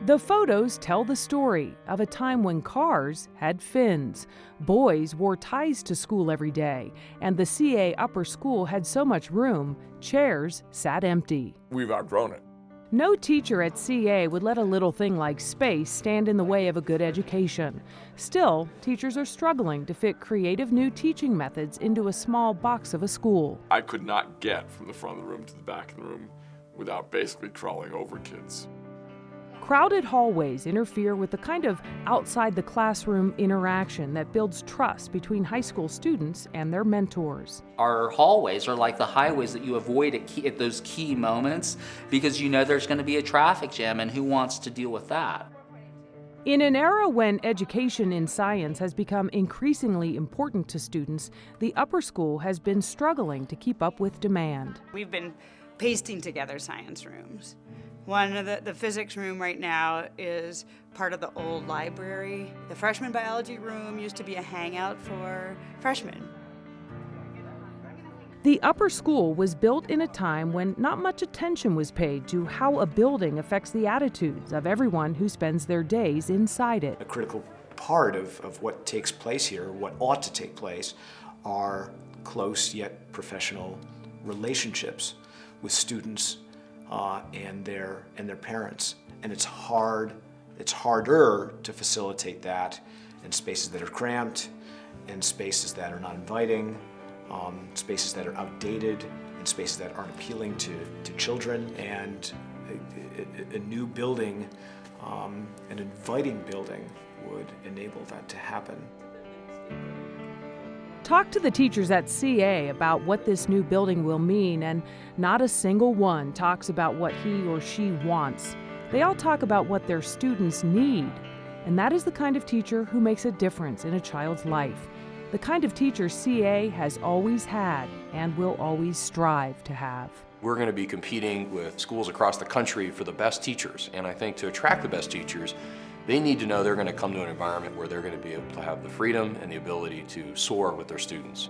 The photos tell the story of a time when cars had fins, boys wore ties to school every day, and the CA Upper School had so much room, chairs sat empty. We've outgrown it. No teacher at CA would let a little thing like space stand in the way of a good education. Still, teachers are struggling to fit creative new teaching methods into a small box of a school. I could not get from the front of the room to the back of the room without basically crawling over kids. Crowded hallways interfere with the kind of outside the classroom interaction that builds trust between high school students and their mentors. Our hallways are like the highways that you avoid at those key moments because you know there's going to be a traffic jam, and who wants to deal with that? In an era when education in science has become increasingly important to students, the upper school has been struggling to keep up with demand. We've been pasting together science rooms. One of the physics room right now is part of the old library. The freshman biology room used to be a hangout for freshmen. The upper school was built in a time when not much attention was paid to how a building affects the attitudes of everyone who spends their days inside it. A critical part of what takes place here, what ought to take place, are close yet professional relationships with students and their parents. And it's harder to facilitate that in spaces that are cramped, in spaces that are not inviting, spaces that are outdated, in spaces that aren't appealing to children. And a new building, an inviting building, would enable that to happen. Talk to the teachers at CA about what this new building will mean, and not a single one talks about what he or she wants. They all talk about what their students need, and that is the kind of teacher who makes a difference in a child's life. The kind of teacher CA has always had and will always strive to have. We're going to be competing with schools across the country for the best teachers, and I think to attract the best teachers, they need to know they're going to come to an environment where they're going to be able to have the freedom and the ability to soar with their students.